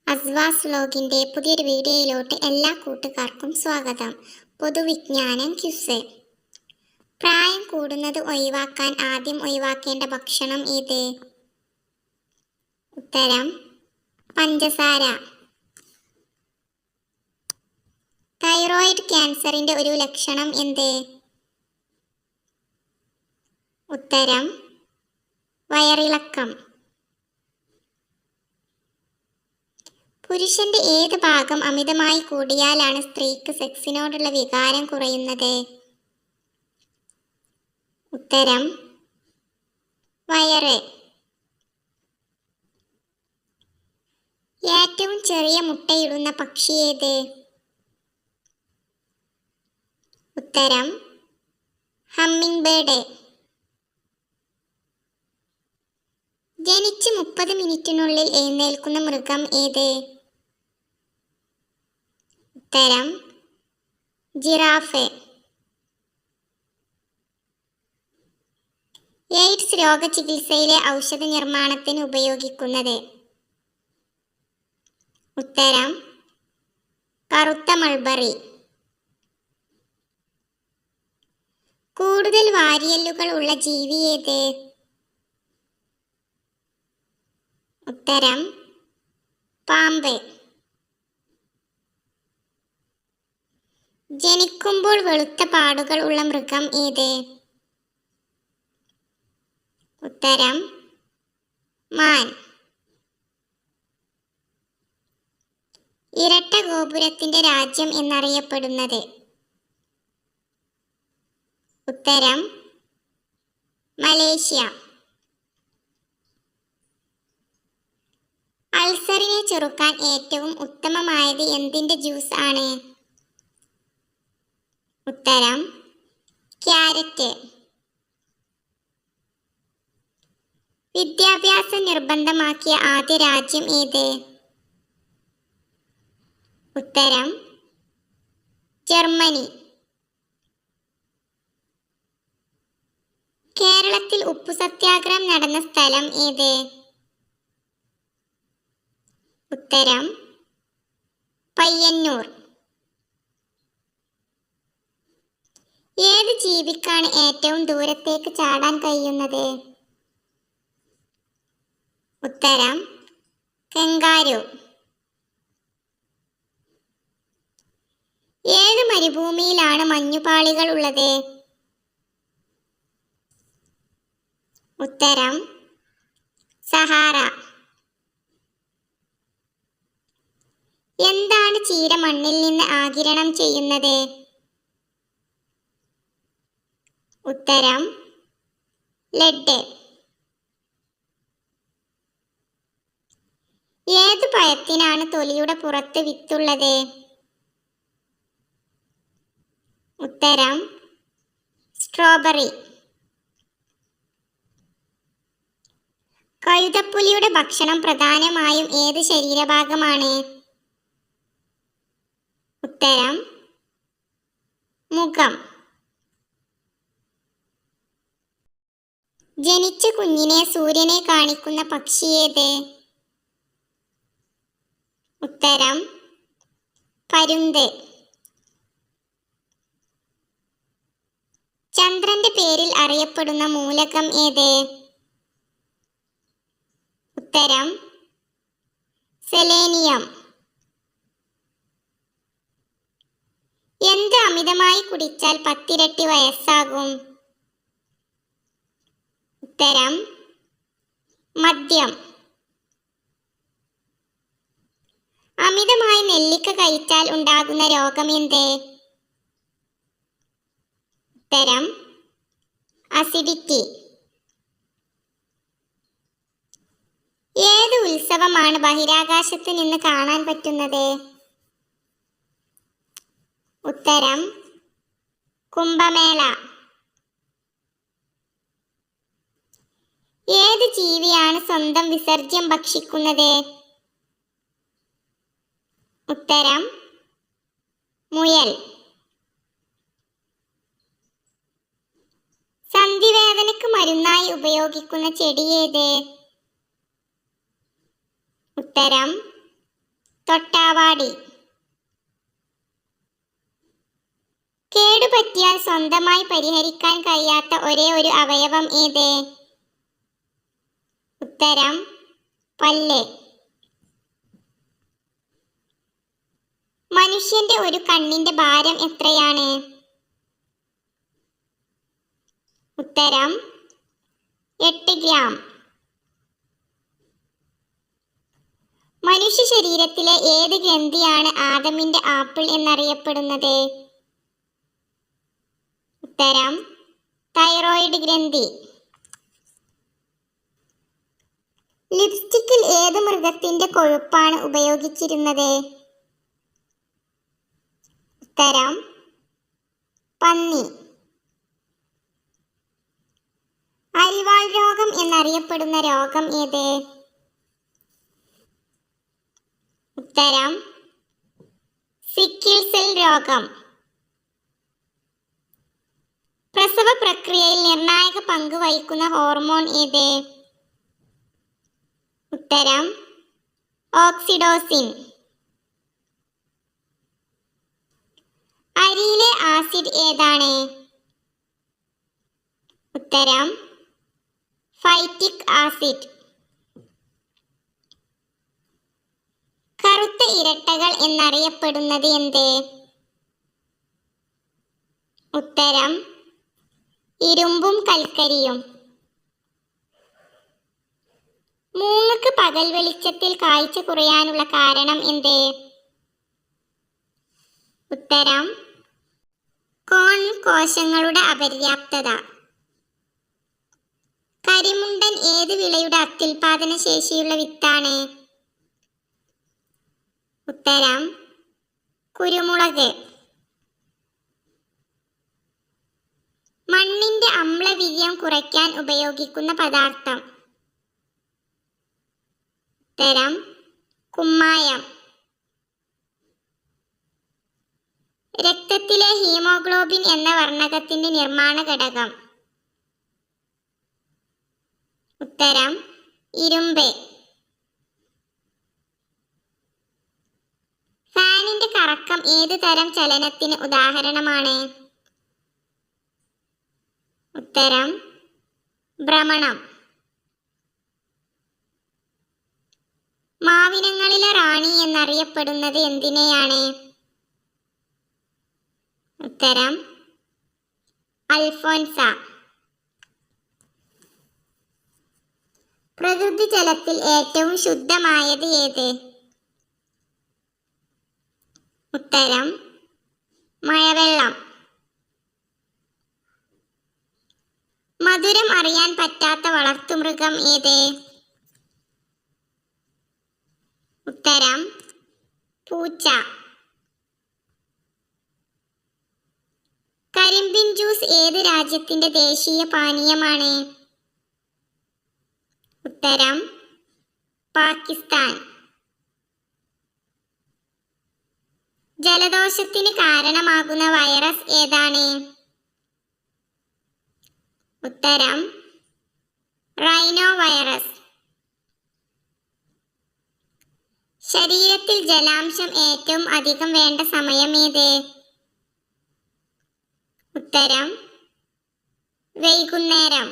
അസ്വാസ് വ്ലോഗിൻ്റെ പുതിയൊരു വീഡിയോയിലോട്ട് എല്ലാ കൂട്ടുകാർക്കും സ്വാഗതം. പൊതുവിജ്ഞാനം ക്വിസ്. പ്രായം കൂടുന്നത് ഒഴിവാക്കാൻ ആദ്യം ഒഴിവാക്കേണ്ട ഭക്ഷണം ഏത്? ഉത്തരം പഞ്ചസാര. തൈറോയിഡ് ക്യാൻസറിൻ്റെ ഒരു ലക്ഷണം എന്ത്? ഉത്തരം വയറിളക്കം. പുരുഷന്റെ ഏത് ഭാഗം അമിതമായി കൂടിയാലാണ് സ്ത്രീക്ക് സെക്സിനോടുള്ള വികാരം കുറയുന്നത്? ഉത്തരം വയറ്. ഏറ്റവും ചെറിയ മുട്ടയിടുന്ന പക്ഷി ഏത്? ഉത്തരം ഹമ്മിങ് ബേർഡ്. ജനിച്ച് 30 മിനിറ്റിനുള്ളിൽ എഴുന്നേൽക്കുന്ന മൃഗം ഏത്? ഉത്തരം ജിറാഫ്. എയ്ഡ്സ് രോഗചികിത്സയിലെ ഔഷധ നിർമ്മാണത്തിന് ഉപയോഗിക്കുന്നത്? ഉത്തരം കറുത്ത മൾബറി. കൂടുതൽ വാരിയെല്ലുകൾ ഉള്ള ജീവി ഏത്? ഉത്തരം പാമ്പ്. ജനിക്കുമ്പോൾ വെളുത്ത പാടുകൾ ഉള്ള മൃഗം ഏത്? ഉത്തരം മാൻ. ഇരട്ട ഗോപുരത്തിന്റെ രാജ്യം എന്നറിയപ്പെടുന്നത്? ഉത്തരം മലേഷ്യ. അൾസറിനെ ചെറുക്കാൻ ഏറ്റവും ഉത്തമമായത് എന്തിന്റെ ജ്യൂസ് ആണ്? ഉത്തരം ക്യാരറ്റ്. വിദ്യാഭ്യാസം നിർബന്ധമാക്കിയ ആദ്യ രാജ്യം ഏത്? ഉത്തരം ജർമ്മനി. കേരളത്തിൽ ഉപ്പു സത്യാഗ്രഹം നടന്ന സ്ഥലം ഏത്? ഉത്തരം പയ്യന്നൂർ. ഏത് ജീവിക്കാണ് ഏറ്റവും ദൂരത്തേക്ക് ചാടാൻ കഴിയുന്നത്? ഉത്തരം കങ്കാരു. ഏത് മരുഭൂമിയിലാണ് മഞ്ഞുപാളികൾ ഉള്ളത്? ഉത്തരം സഹാറ. എന്താണ് ചീര മണ്ണിൽ നിന്ന് ആഗിരണം ചെയ്യുന്നത്? ഉത്തരം ലെഡ്. ഏത് പഴത്തിനാണ് തൊലിയുടെ പുറത്ത് വിത്തുള്ളത്? ഉത്തരം സ്ട്രോബെറി. കഴുതപ്പുലിയുടെ ഭക്ഷണം പ്രധാനമായും ഏത് ശരീരഭാഗമാണ്? ഉത്തരം മുഖം. ജനിച്ച കുഞ്ഞിനെ സൂര്യനെ കാണിക്കുന്ന പക്ഷി ഏത്? ഉത്തരം പരുന്ത്. ചന്ദ്രന്റെ പേരിൽ അറിയപ്പെടുന്ന മൂലകം ഏത്? ഉത്തരം സെലേനിയം. എന്ത് അമിതമായി കുടിച്ചാൽ 10 ഇരട്ടി വയസ്സാകും? ഉത്തരം മദ്യം. അമിതമായി നെല്ലിക്ക കഴിച്ചാൽ ഉണ്ടാകുന്ന രോഗം എന്ത്? ഉത്തരം അസിഡിറ്റി. ഏത് ഉത്സവമാണ് ബഹിരാകാശത്ത് നിന്ന് കാണാൻ പറ്റുന്നത്? ഉത്തരം കുംഭമേള. ഏത് ജീവിയാണ് സ്വന്തം വിസർജ്യം ഭക്ഷിക്കുന്നത്? ഉത്തരം മുയൽ. സന്ധിവേദനയ്ക്ക് മരുന്നായി ഉപയോഗിക്കുന്ന ചെടി ഏത്? ഉത്തരം തൊട്ടാവാടി. കേടുപറ്റിയാൽ സ്വന്തമായി പരിഹരിക്കാൻ കഴിയാത്ത ഒരേ ഒരു അവയവം ഏത്? ഉത്തരം പല്ല്. മനുഷ്യന്റെ ഒരു കണ്ണിന്റെ ഭാരം എത്രയാണ്? ഉത്തരം 8 ഗ്രാം. മനുഷ്യ ശരീരത്തിലെ ഏത് ഗ്രന്ഥിയാണ് ആദമിന്റെ ആപ്പിൾ എന്നറിയപ്പെടുന്നത്? ഉത്തരം തൈറോയിഡ് ഗ്രന്ഥി. ലിപ്സ്റ്റിക്കിൽ ഏത് മൃഗത്തിന്റെ കൊഴുപ്പാണ് ഉപയോഗിച്ചിരുന്നത്? ഉത്തരം പന്നി. അരിവാൾ രോഗം എന്നറിയപ്പെടുന്ന രോഗം ഏത്? ഉത്തരം സിക്കിൾ സെൽ രോഗം. പ്രസവ പ്രക്രിയയിൽ നിർണായക പങ്ക് വഹിക്കുന്ന ഹോർമോൺ ഏത്? ഉത്തരം ഓക്സിഡോസിൻ. അരിയിലെ ആസിഡ് ഏതാണ്? ഉത്തരം ഫൈറ്റിക് ആസിഡ്. കറുത്ത ഇരട്ടകൾ എന്നറിയപ്പെടുന്നത് എന്ത്? ഉത്തരം ഇരുമ്പും കൽക്കരിയും. മൂങ്ങക്ക് പകൽ വെളിച്ചത്തിൽ കാഴ്ച കുറയാനുള്ള കാരണം എന്ത്? ഉത്തരം കോൺ കോശങ്ങളുടെ അപര്യാപ്തത. കരിമുണ്ടൻ ഏത് വിളയുടെ അത്യുൽപാദന ശേഷിയുള്ള വിത്താണ്? ഉത്തരം കുരുമുളക്. മണ്ണിന്റെ അമ്ലവീര്യം കുറയ്ക്കാൻ ഉപയോഗിക്കുന്ന പദാർത്ഥം? ഉത്തരം കുമ്മായം. രക്തത്തിലെ ഹീമോഗ്ലോബിൻ എന്ന വർണ്ണകത്തിന്റെ നിർമ്മാണ ഘടകം? ഉത്തരം ഇരുമ്പ്. ഫാനിന്റെ കറക്കം ഏത് തരം ചലനത്തിന് ഉദാഹരണമാണ്? ഉത്തരം ഭ്രമണം. മാവിനങ്ങളിലെ റാണി എന്നറിയപ്പെടുന്നത് എന്തിനെയാണ്? ഉത്തരം അൽഫോൻസ. പ്രകൃതി ജലത്തിൽ ഏറ്റവും ശുദ്ധമായത് ഏത്? ഉത്തരം മഴവെള്ളം. മധുരം അറിയാൻ പറ്റാത്ത വളർത്തുമൃഗം ഏത്? ഉത്തരം പൂച്ച. കരിമ്പിൻ ജ്യൂസ് ഏത് രാജ്യത്തിന്റെ ദേശീയ പാനീയമാണ്? ഉത്തരം പാകിസ്ഥാൻ. ജലദോഷത്തിന് കാരണമാകുന്ന വൈറസ് ഏതാണ്? ഉത്തരം റൈനോ വൈറസ്. ശരീരത്തിൽ ജലാംശം ഏറ്റവും അധികം വേണ്ട സമയം ഏത്? ഉത്തരം വൈകുന്നേരം.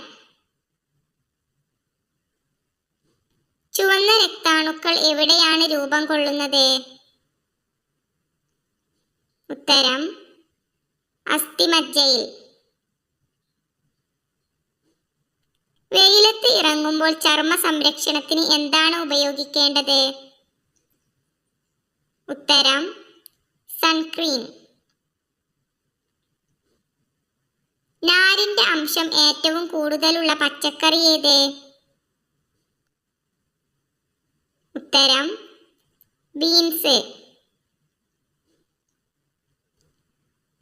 ചുവന്ന രക്താണുക്കൾ എവിടെയാണ് രൂപം കൊള്ളുന്നത്? ഉത്തരം അസ്ഥിമജ്ജയിൽ. വെയിലത്ത് ഇറങ്ങുമ്പോൾ ചർമ്മ സംരക്ഷണത്തിന് എന്താണ് ഉപയോഗിക്കേണ്ടത്? ഉത്തരം സൺസ്ക്രീൻ. നാരിന്റെ അംശം ഏറ്റവും കൂടുതലുള്ള പച്ചക്കറി ഏത്? ഉത്തരം ബീൻസ്.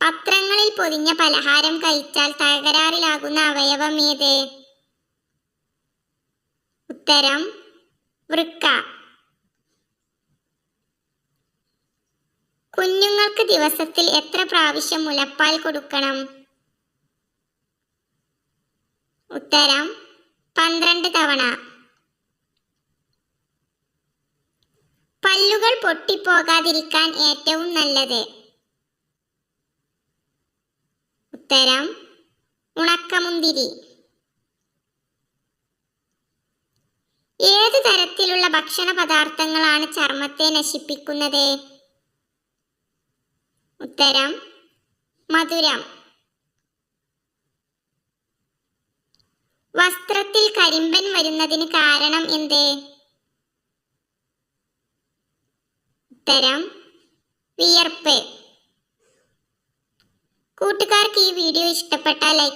പത്രങ്ങളിൽ പൊതിഞ്ഞ പലഹാരം കഴിച്ചാൽ തകരാറിലാകുന്ന അവയവം ഏത്? ഉത്തരം വൃക്ക. കുഞ്ഞുങ്ങൾക്ക് ദിവസത്തിൽ എത്ര പ്രാവശ്യം മുലപ്പാൽ കൊടുക്കണം? ഉത്തരം 12 തവണ. പല്ലുകൾ പൊട്ടിപ്പോകാതിരിക്കാൻ ഏറ്റവും നല്ലത്? ഉത്തരം ഉണക്കമുന്തിരി. ഏത് തരത്തിലുള്ള ഭക്ഷണ പദാർത്ഥങ്ങളാണ് ചർമ്മത്തെ നശിപ്പിക്കുന്നത്? ഉത്തരം മധുരം. വസ്ത്രത്തിൽ കരിമ്പൻ വരുന്നതിന് കാരണം എന്ത്? ഉത്തരം വിയർപ്പ്. കൂട്ടുകാർക്ക് ഈ വീഡിയോ ഇഷ്ടപ്പെട്ടാൽ ലൈക്ക്